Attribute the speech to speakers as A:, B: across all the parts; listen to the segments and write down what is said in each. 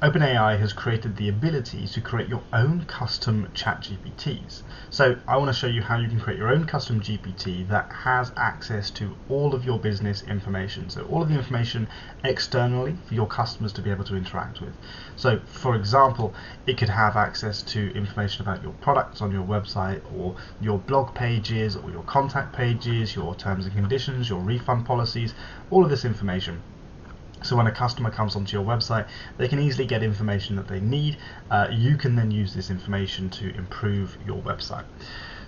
A: OpenAI has created the ability to create your own custom ChatGPTs. So I want to show you how you can create your own custom GPT that has access to all of your business information. So all of the information externally for your customers to be able to interact with. So for example, it could have access to information about your products on your website, or your blog pages, or your contact pages, your terms and conditions, your refund policies, all of this information. So when a customer comes onto your website, they can easily get information that they need. You can then use this information to improve your website.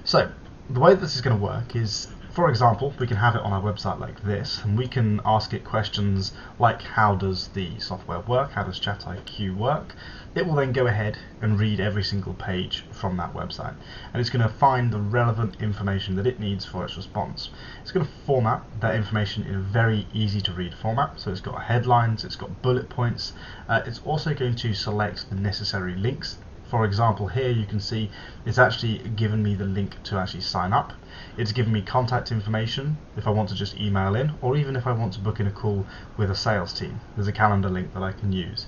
A: So the way this is going to work is, for example, we can have it on our website like this, and we can ask it questions like, how does the software work? How does ChatIQ work? It will then go ahead and read every single page from that website, and it's going to find the relevant information that it needs for its response. It's going to format that information in a very easy to read format, so it's got headlines, it's got bullet points, it's also going to select the necessary links. For example, here you can see it's actually given me the link to actually sign up. It's given me contact information if I want to just email in, or even if I want to book in a call with a sales team. There's a calendar link that I can use.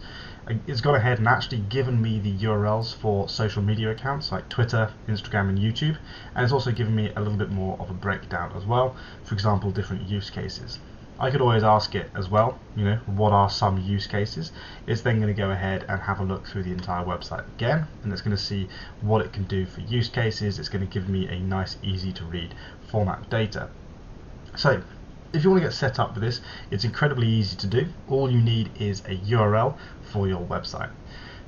A: It's gone ahead and actually given me the URLs for social media accounts like Twitter, Instagram and YouTube, and it's also given me a little bit more of a breakdown as well, for example, different use cases. I could always ask it as well, what are some use cases? It's then going to go ahead and have a look through the entire website again, and it's going to see what it can do for use cases. It's going to give me a nice, easy to read format data. So if you want to get set up for this, it's incredibly easy to do. All you need is a URL for your website.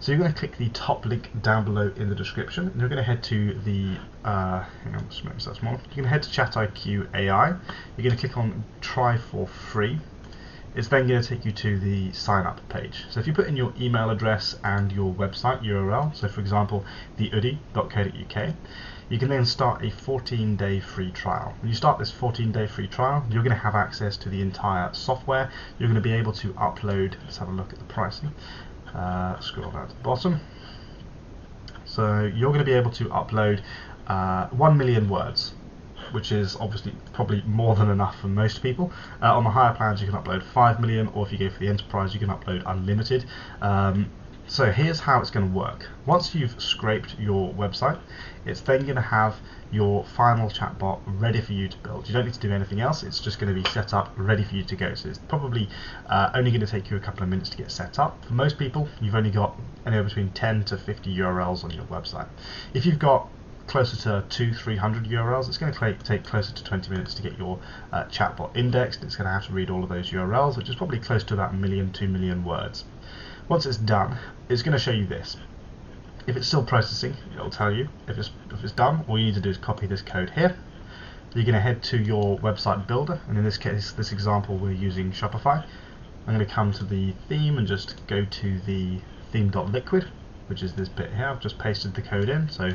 A: So you're going to click the top link down below in the description, and you're going to head to the, hang on, just make that small. You're going to head to ChatIQ.ai. You're going to click on try for free. It's then going to take you to the sign up page. So if you put in your email address and your website URL, so for example, theudi.co.uk, you can then start a 14-day free trial. When you start this 14-day free trial, you're going to have access to the entire software. You're going to be able to upload, let's have a look at the pricing. Scroll down to the bottom. So you're going to be able to upload 1 million words, which is obviously probably more than enough for most people. On the higher plans you can upload 5 million, or if you go for the enterprise you can upload unlimited. So here's how it's going to work. Once you've scraped your website, it's then going to have your final chatbot ready for you to build. You don't need to do anything else. It's just going to be set up, ready for you to go. So it's probably only going to take you a couple of minutes to get set up. For most people, you've only got anywhere between 10 to 50 URLs on your website. If you've got closer to 200-300 URLs, it's going to take closer to 20 minutes to get your chatbot indexed. It's going to have to read all of those URLs, which is probably close to about 1 million, 2 million words. Once it's done, it's going to show you this. If it's still processing, it'll tell you. If it's done, all you need to do is copy this code here. You're going to head to your website builder, and in this case, this example, we're using Shopify. I'm going to come to the theme and just go to the theme.liquid, which is this bit here. I've just pasted the code in, so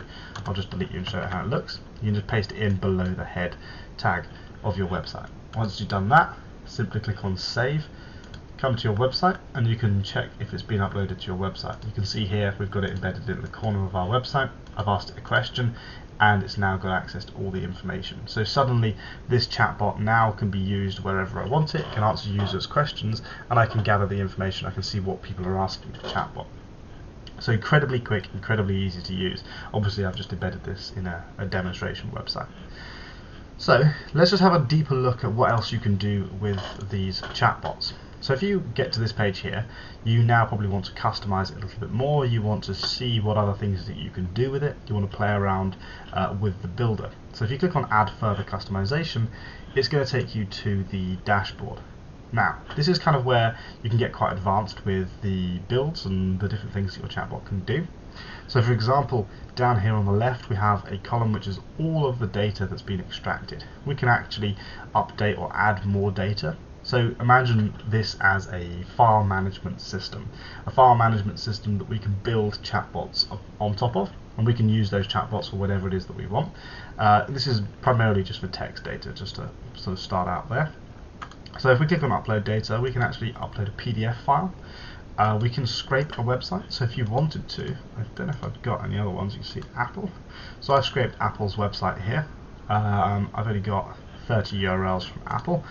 A: I'll just delete you and show you how it looks. You can just paste it in below the head tag of your website. Once you've done that, simply click on save. Come to your website and you can check if it's been uploaded to your website. You can see here we've got it embedded in the corner of our website. I've asked it a question and it's now got access to all the information. So suddenly this chatbot now can be used wherever I want it. It can answer users' questions and I can gather the information. I can see what people are asking the chatbot. So incredibly quick, incredibly easy to use. Obviously I've just embedded this in a demonstration website. So let's just have a deeper look at what else you can do with these chatbots. So if you get to this page here, you now probably want to customize it a little bit more. You want to see what other things that you can do with it. You want to play around with the builder. So if you click on add further customization, it's going to take you to the dashboard. Now, this is kind of where you can get quite advanced with the builds and the different things that your chatbot can do. So for example, down here on the left we have a column which is all of the data that's been extracted. We can actually update or add more data. So imagine this as a file management system. A file management system that we can build chatbots on top of, and we can use those chatbots for whatever it is that we want. This is primarily just for text data, just to sort of start out there. So if we click on upload data, we can actually upload a PDF file. We can scrape a website, so if you wanted to, I don't know if I've got any other ones. You can see Apple. So I've scraped Apple's website here. I've only got 30 URLs from Apple.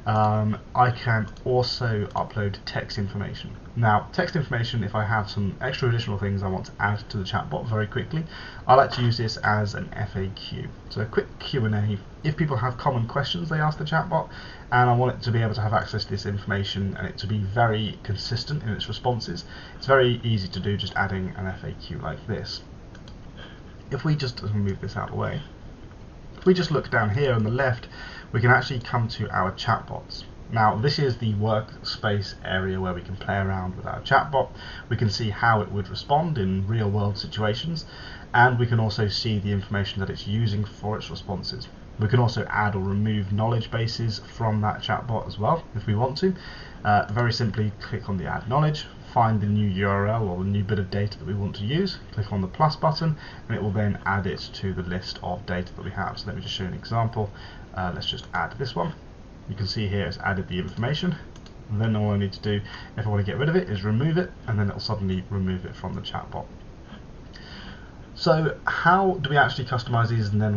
A: I can also upload text information. Now, text information, if I have some extra additional things I want to add to the chatbot very quickly, I like to use this as an FAQ. So a quick Q&A. If people have common questions they ask the chatbot, and I want it to be able to have access to this information and it to be very consistent in its responses, it's very easy to do, just adding an FAQ like this. If we just move this out of the way, if we just look down here on the left, we can actually come to our chatbots. Now, this is the workspace area where we can play around with our chatbot. We can see how it would respond in real world situations, and we can also see the information that it's using for its responses. We can also add or remove knowledge bases from that chatbot as well if we want to. Very simply click on the add knowledge, find the new URL or the new bit of data that we want to use, click on the plus button, and it will then add it to the list of data that we have. So let me just show you an example. Let's just add this one. You can see here it's added the information, and then all I need to do if I want to get rid of it is remove it, and then it will suddenly remove it from the chatbot. So how do we actually customize these, and then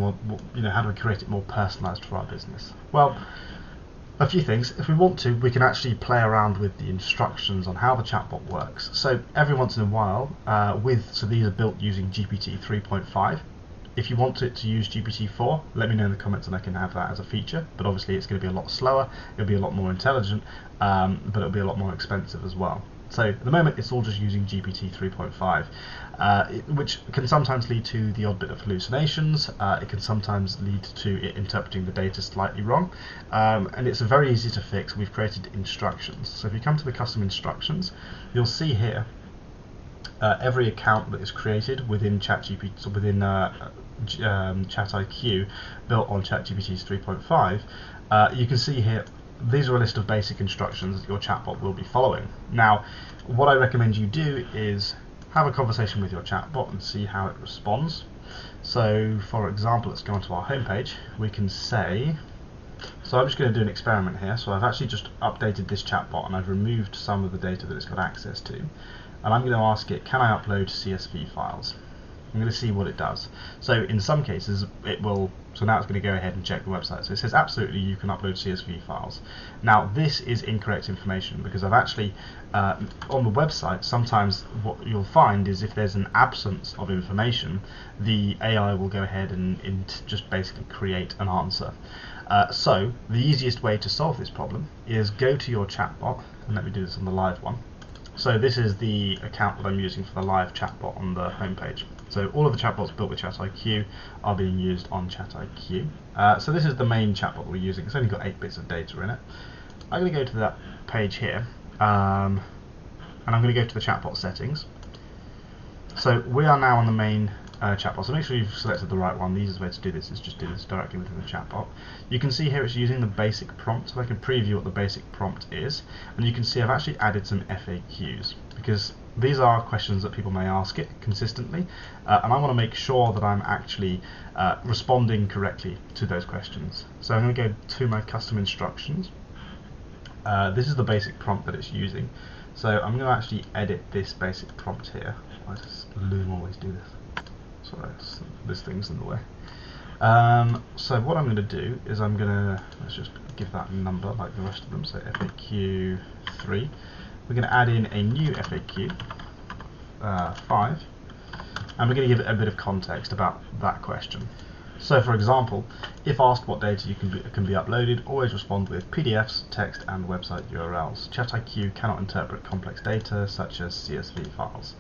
A: how do we create it more personalized for our business? Well, a few things. If we want to, we can actually play around with the instructions on how the chatbot works. So every once in a while, so these are built using GPT 3.5. If you want it to use GPT-4, let me know in the comments and I can have that as a feature, but obviously it's going to be a lot slower, it'll be a lot more intelligent, but it'll be a lot more expensive as well. So at the moment it's all just using GPT 3.5, which can sometimes lead to the odd bit of hallucinations. It can sometimes lead to it interpreting the data slightly wrong, and it's very easy to fix. We've created instructions. So if you come to the custom instructions, you'll see here every account that is created within ChatGPT, so within ChatIQ, built on ChatGPT's 3.5, you can see here these are a list of basic instructions that your chatbot will be following. Now, what I recommend you do is have a conversation with your chatbot and see how it responds. So, for example, let's go onto our homepage. We can say, so I'm just going to do an experiment here. So I've actually just updated this chatbot and I've removed some of the data that it's got access to. And I'm going to ask it, can I upload CSV files? I'm going to see what it does. So in some cases it will, so now it's going to go ahead and check the website. So it says absolutely you can upload CSV files. Now this is incorrect information because I've actually, on the website, sometimes what you'll find is if there's an absence of information, the AI will go ahead and just basically create an answer. So the easiest way to solve this problem is go to your chatbot, and let me do this on the live one. So this is the account that I'm using for the live chatbot on the homepage. So all of the chatbots built with ChatIQ are being used on ChatIQ. So this is the main chatbot we're using. It's only got 8 bits of data in it. I'm going to go to that page here, and I'm going to go to the chatbot settings. So we are now on the main chatbot. So make sure you've selected the right one. The easiest way to do this is just do this directly within the chatbot. You can see here it's using the basic prompt, so I can preview what the basic prompt is, and you can see I've actually added some FAQs because these are questions that people may ask it consistently, and I want to make sure that I'm actually responding correctly to those questions. So I'm going to go to my custom instructions. This is the basic prompt that it's using. So I'm going to actually edit this basic prompt here. Why does Loom always do this? Sorry, this thing's in the way. So what I'm going to do is let's just give that a number like the rest of them, so FAQ 3. We're going to add in a new FAQ 5, and we're going to give it a bit of context about that question. So for example, if asked what data can be uploaded, always respond with PDFs, text and website URLs. ChatIQ cannot interpret complex data such as CSV files.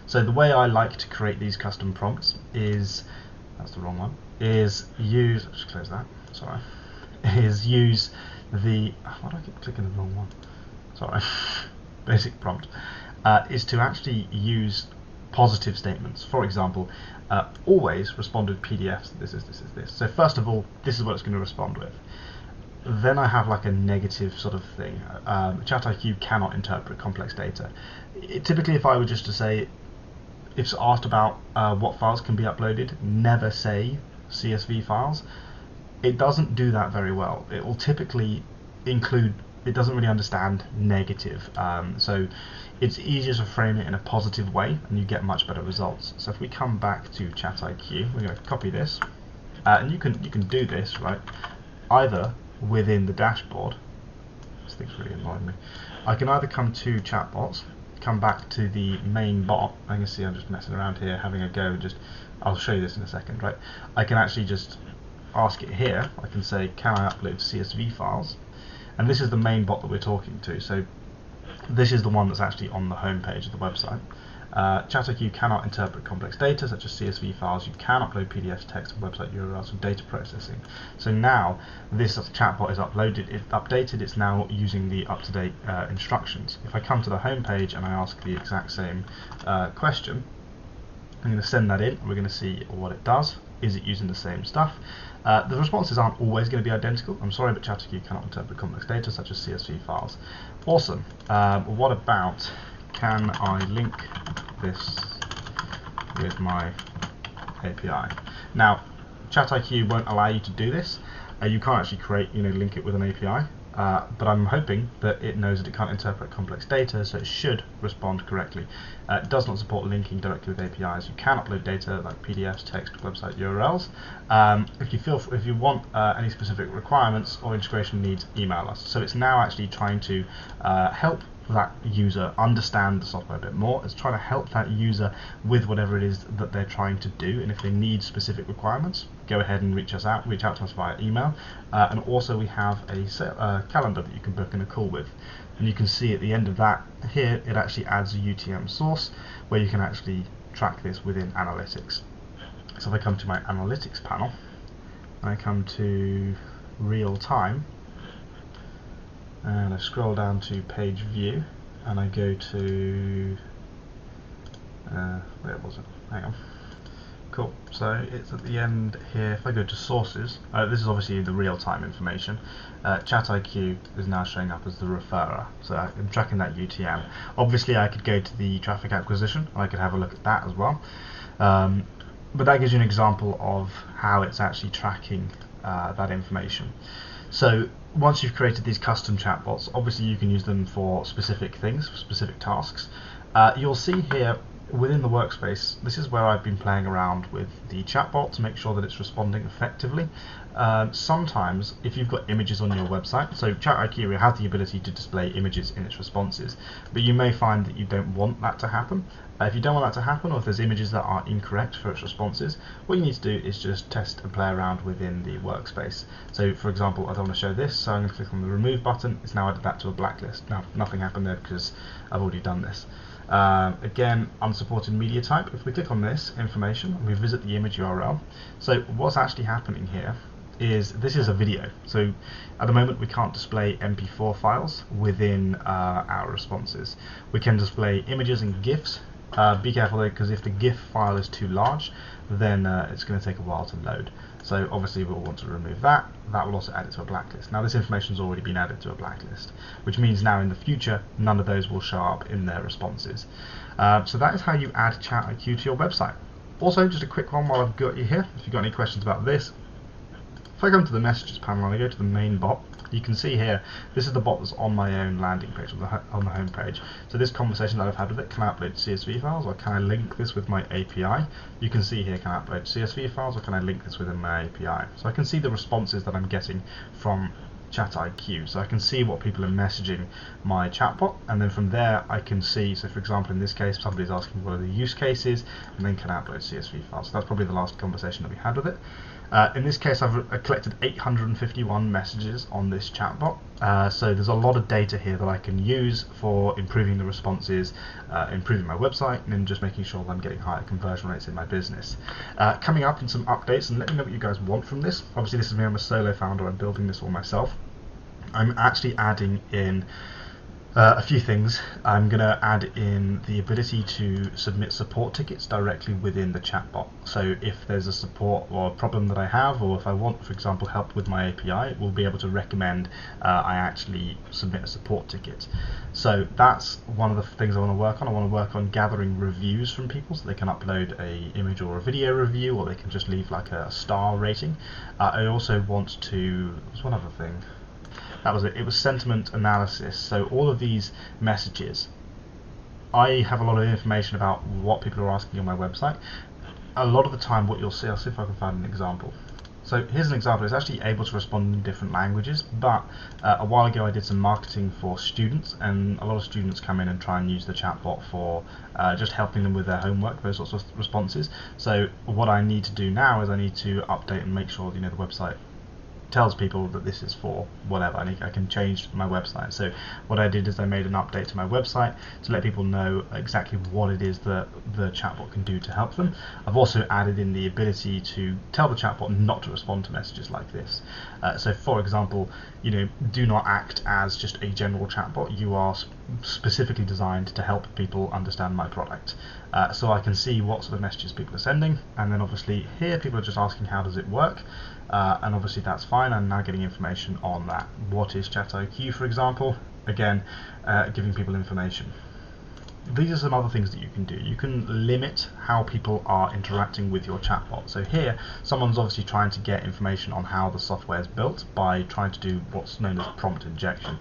A: So the way I like to create these custom prompts is, that's the wrong one, is use, just close that, sorry, is use the, why do I keep clicking the wrong one, sorry, basic prompt, is to actually use positive statements. For example, always respond with PDFs, this. So first of all, this is what it's going to respond with. Then I have like a negative sort of thing. ChatIQ cannot interpret complex data. Typically, if I were just to say, if it's asked about what files can be uploaded, never say CSV files. It doesn't do that very well. It will typically include, it doesn't really understand negative. So it's easier to frame it in a positive way and you get much better results. So if we come back to ChatIQ, we're going to copy this, and you can do this, right, either within the dashboard, This thing's really annoying me. I can either come to chatbots, come back to the main bot. I can see I'm just messing around here, having a go. I'll show you this in a second, right? I can actually just ask it here. I can say, can I upload CSV files? And this is the main bot that we're talking to. So this is the one that's actually on the home page of the website. ChatIQ cannot interpret complex data such as CSV files. You can upload PDFs, text, and website URLs for data processing. So now this chatbot is updated. It's now using the up-to-date instructions. If I come to the home page and I ask the exact same question, I'm going to send that in. We're going to see what it does. Is it using the same stuff? The responses aren't always going to be identical. I'm sorry, but ChatIQ cannot interpret complex data such as CSV files. Awesome. What about, can I link this with my API? Now, ChatIQ won't allow you to do this. You can't actually link it with an API. But I'm hoping that it knows that it can't interpret complex data, so it should respond correctly. It does not support linking directly with APIs. You can upload data like PDFs, text, website URLs. If you want any specific requirements or integration needs, email us. So it's now actually trying to help that user understand the software a bit more. It's trying to help that user with whatever it is that they're trying to do, and if they need specific requirements, go ahead and reach out to us via email. And also we have a calendar that you can book in a call with, and you can see at the end of that here it actually adds a UTM source where you can actually track this within analytics. So if I come to my analytics panel and I come to real time, and I scroll down to page view and I go to where was it? Hang on. Cool. So it's at the end here. If I go to sources, this is obviously the real-time information. ChatIQ is now showing up as the referrer, so I'm tracking that UTM. Obviously I could go to the traffic acquisition, I could have a look at that as well, but that gives you an example of how it's actually tracking that information. So once you've created these custom chatbots, obviously you can use them for specific things, for specific tasks. You'll see here within the workspace, this is where I've been playing around with the chatbot to make sure that it's responding effectively. Sometimes if you've got images on your website, so ChatIQ has the ability to display images in its responses, but you may find that you don't want that to happen. If you don't want that to happen, or if there's images that are incorrect for its responses, what you need to do is just test and play around within the workspace. So for example, I don't want to show this, so I'm going to click on the remove button. It's now added that to a blacklist. Now nothing happened there because I've already done this. Again, unsupported media type. If we click on this information and we visit the image URL, so what's actually happening here is this is a video. So at the moment we can't display MP4 files within our responses. We can display images and GIFs. Be careful though, because if the GIF file is too large, then it's going to take a while to load. So obviously we'll want to remove that. That will also add it to a blacklist. Now this information has already been added to a blacklist, which means now in the future none of those will show up in their responses. So that is how you add ChatIQ to your website. Also, just a quick one while I've got you here, if you've got any questions about this, if I come to the messages panel and I go to the main bot, you can see here, this is the bot that's on my own landing page, on the home page. So this conversation that I've had with it, can I upload CSV files, or can I link this with my API? You can see here, can I upload CSV files, or can I link this within my API? So I can see the responses that I'm getting from ChatIQ. So I can see what people are messaging my chatbot, and then from there I can see, so for example in this case somebody's asking what are the use cases, and then can I upload CSV files. So that's probably the last conversation that we had with it. In this case I've collected 851 messages on this chatbot, so there's a lot of data here that I can use for improving the responses, improving my website, and then just making sure that I'm getting higher conversion rates in my business. Coming up in some updates, and let me know what you guys want from this. Obviously this is me, I'm a solo founder, I'm building this all myself. I'm actually adding in a few things. I'm going to add in the ability to submit support tickets directly within the chatbot. So if there's a support or a problem that I have, or if I want, for example, help with my API, we'll be able to recommend I actually submit a support ticket. So that's one of the things I want to work on. I want to work on gathering reviews from people so they can upload a image or a video review, or they can just leave like a star rating. I also want to, there's one other thing. That was it. It was sentiment analysis. So all of these messages, I have a lot of information about what people are asking on my website. A lot of the time what you'll see, I'll see if I can find an example. So here's an example. It's actually able to respond in different languages, but a while ago I did some marketing for students, and a lot of students come in and try and use the chatbot for just helping them with their homework, those sorts of responses. So what I need to do now is I need to update and make sure the website tells people that this is for whatever. I can change my website. So what I did is I made an update to my website to let people know exactly what it is that the chatbot can do to help them. I've also added in the ability to tell the chatbot not to respond to messages like this. So for example, do not act as just a general chatbot. You are specifically designed to help people understand my product. So I can see what sort of messages people are sending, and then obviously here people are just asking how does it work, and obviously that's fine. I'm now getting information on that. What is ChatIQ, for example? Again, giving people information. These are some other things that you can do. You can limit how people are interacting with your chatbot. So here, someone's obviously trying to get information on how the software is built by trying to do what's known as prompt injection.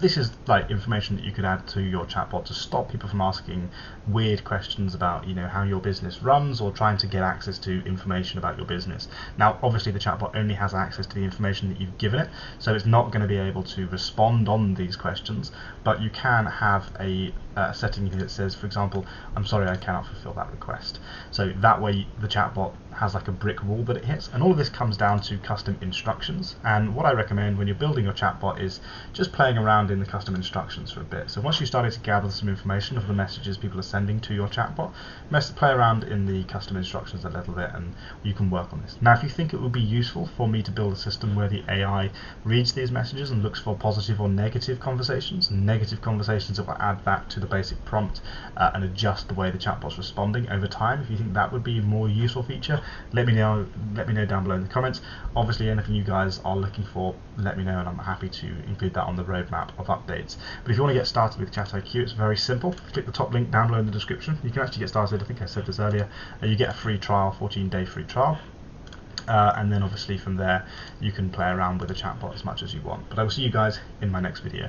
A: This is like information that you could add to your chatbot to stop people from asking weird questions about how your business runs, or trying to get access to information about your business. Now obviously the chatbot only has access to the information that you've given it, so it's not going to be able to respond on these questions, but you can have a setting that says, for example, I'm sorry, I cannot fulfill that request. So that way the chatbot has like a brick wall that it hits, and all of this comes down to custom instructions. And what I recommend when you're building your chatbot is just playing around in the custom instructions for a bit. So once you started to gather some information of the messages people are sending to your chatbot, play around in the custom instructions a little bit, and you can work on this. Now if you think it would be useful for me to build a system where the AI reads these messages and looks for positive or negative conversations, it will add that to the basic prompt and adjust the way the chatbot's responding over time. If you think that would be a more useful feature, let me know down below in the comments. Obviously anything you guys are looking for, let me know, and I'm happy to include that on the roadmap of updates. But if you want to get started with ChatIQ, it's very simple. Click the top link down below in the description. You can actually get started. I think I said this earlier. You get a free trial, 14-day free trial. And then obviously from there you can play around with the chatbot as much as you want. But I will see you guys in my next video.